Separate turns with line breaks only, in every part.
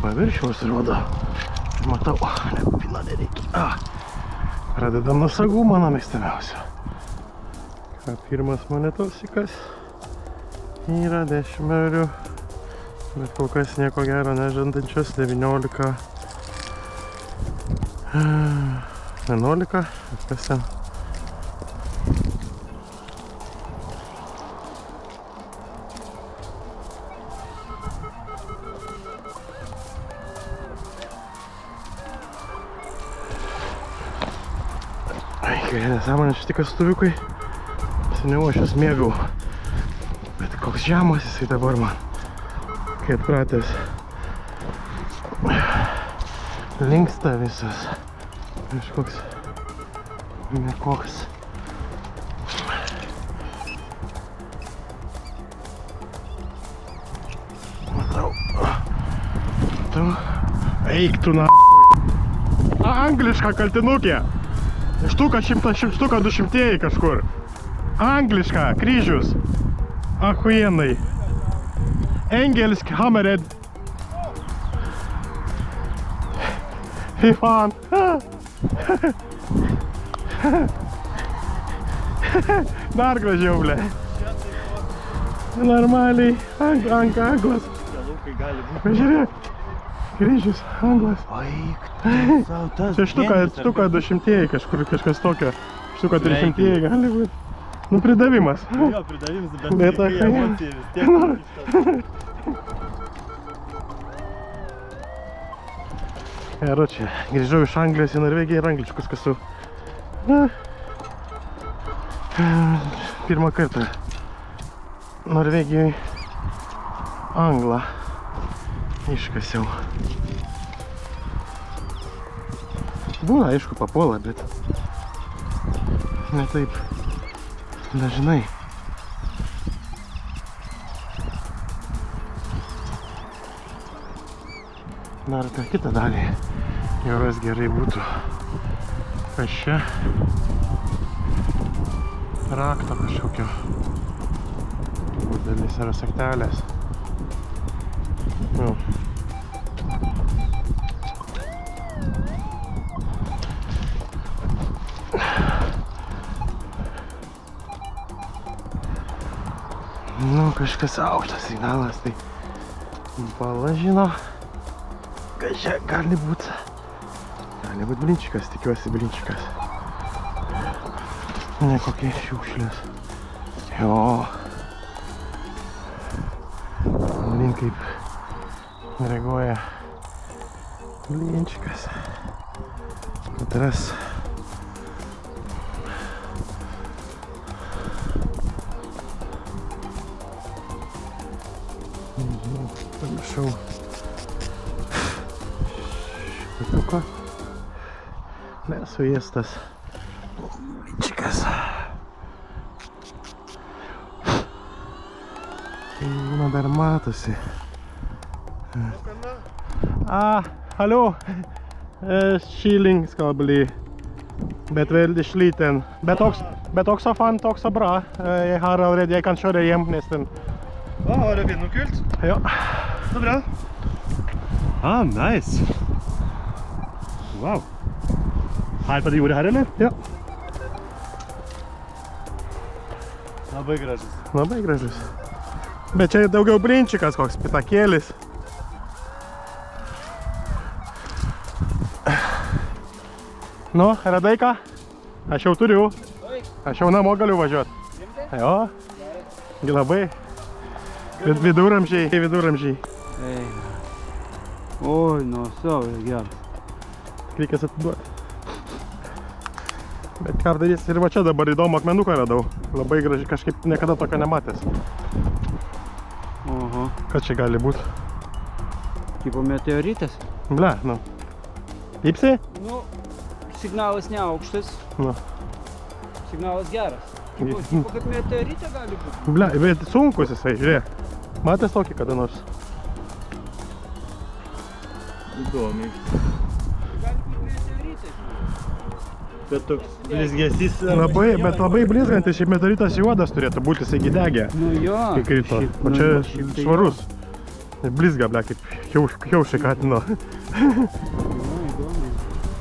paviršiaus rodo. Matau, nepina nereikia. Pradedam nuo sagų, mano mėgstamiausio. Pirmas monetosikas yra 10 eurų, bet kol kas nieko gero nežandančios. 19, 11, kas ten. Nesąmonė šitie kastuviukai. Seniau aš juos mėgau. Bet koks žemas jisai dabar man. Kai atpratęs. Linksta visas. Kažkoks. Nekoks. Matau. Eik tu na... Angliška kaltinukė. Štuka 100, štuka 200 kažkur. Angliška, kryžius. Ahuienai. Engelsk, hammerhead. Fy fan. Dar gražiau, ble. Normaliai. Anglas. Pažiūrėk. Kryžius, anglas. Čia štuka 200 kažkur, kažkas tokio. Štuka 300 gali būti. Nu, pridavimas.
Jo, pridavimas, bet kai emocija vis tiek.
Geru, čia grįžau iš Anglijos į Norvegiją ir angliškus kasu. Pirmą kartą Norvegijoje anglą iškasiau. Būna, aišku, papuola, bet ne taip dažnai. Dar tą kitą dalį jūros gerai būtų. Kas čia? Rakto kažkokio. Dalis yra saktelės. Nu. Nu, kažkas aukštas signalas, tai bala žino, kad čia gali būt blinčikas, tikiuosi blinčikas. Ne kokie šiukšlės. Jo. Blin kaip reaguoja blinčikas. Katras. Pamiršau špatuko. Nesuėstas blinčikas. Tai dar matosi. Hallå! Kyling ska bli. Bet väldigt sliten. Bet också fant också bra. Jag har allerede, jag kan köra hem nästan.
Har du funnet noe kult?
Ja.
Så bra. Nice. Wow. Her på det jordet her, eller?
Ja.
Labai gražus.
Labai gražus. Bet čia daugiau blinčikas koks, pitakėlis. Nu, radai ką? Aš jau turiu. Aš jau namo galiu važiuoti. Jo. Labai. Viduramžiai.
Oi, nu, savo geras.
Reikės atiduoti. Bet ką darys, ir va čia dabar įdomų akmenuką radau. Labai gražiai, kažkaip niekada tokio nematęs.
Oho.
Kas čia gali būti?
Tipo meteoritas?
Ble, nu. Įpsi?
Nu, signalas neaukštas.
Nu.
Signalas geras. Tipo kaip meteorite gali būti.
Ble, bet sunkus jisai, žiūrėk. Matęs tokį kada nors?
Įdomiai.
Gali būti meteoritas.
Bet toks blizgesys.
Bet labai blizgantis, šiaip meteoritas juodas turėtų būti, jisai gidegė.
Nu jo.
Kai krito. O čia švarus. Blizga, ble, kaip kiaušai katino.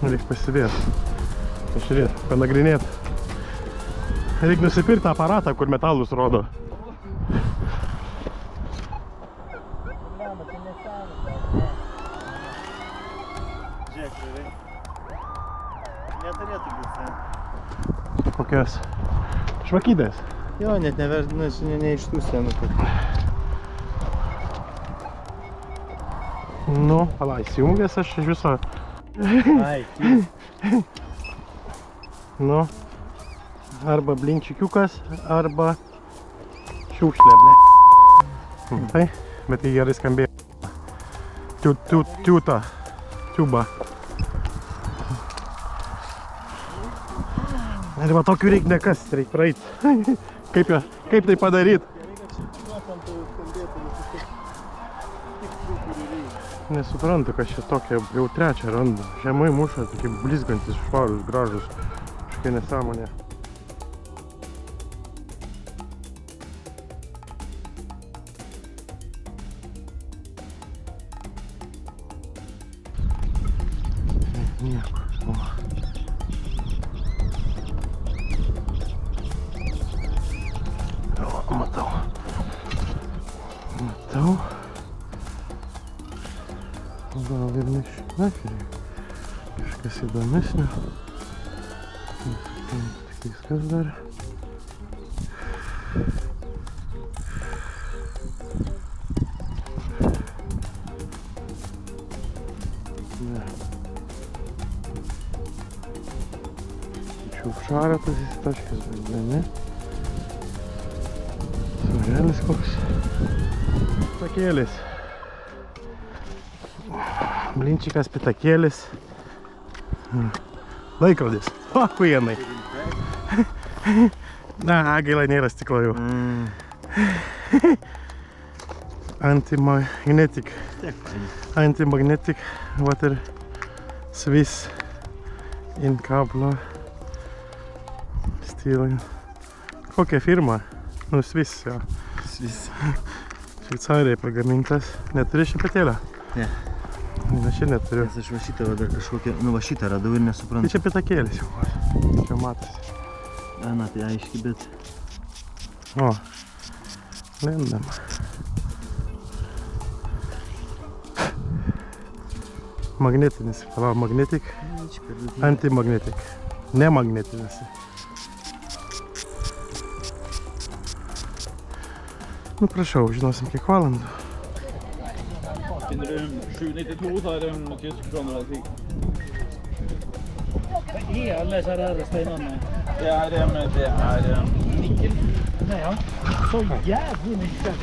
Reikia pasidėti. Pažiūrėti, panagrinėti. Reikia nusipirkti aparatą, kur metalus rodo.
Neturėtų būti.
Kokios žvakydės.
Jo, net ne iš tų senų.
Nu, pala, įsijungęs aš iš viso.
Ai,
Nu, arba blinčikiukas, arba šiukšlė, ble. Tai, bet jį gerai skambėjo. Tiuta. Tiuba. Arba tokių reikia nekast, reikia praeit. Kaip tai padaryt? Nesuprantu, kad čia tokia jau trečią randu. Žemai muša, tokie blizgantis, švarus, gražus. Kažkokia nesąmonė. Nieko. O, matau. Gal ir nežinau, kažkas įdomesnio. Tik kas dar. Tačiau šarą tas įstaškis, bet ne. Svarelis koks. Takėlis. Blinčikas, pitakėlis. Laikrodis. O, kujenai. Na, gaila nėra stiklo jau. Antimagnetic water Swiss in kablo steel. Kokia firma? Nu, Swiss, jo.
Swiss.
Šveicarijai pagamintas. Neturi šepetėlio?
Ne.
Na, čia neturiu.
Nes aš va šitą va dar kažkokią, nu va šitą radau ir nesuprantu.
Tai čia pitakėlis jau. Čia matosi.
Na, tai aiški, bet...
O, lendam. Magnetinis, palauk, magnetic, antimagnetic, nemagnetinis. Nu, prašau, žinosim kiek valandų.
Finner du 792 så är det en tysk kronoratik.
Vad är alla dessa rörelser?
Det är nickel.
Nej, ja. Så jävligt mycket.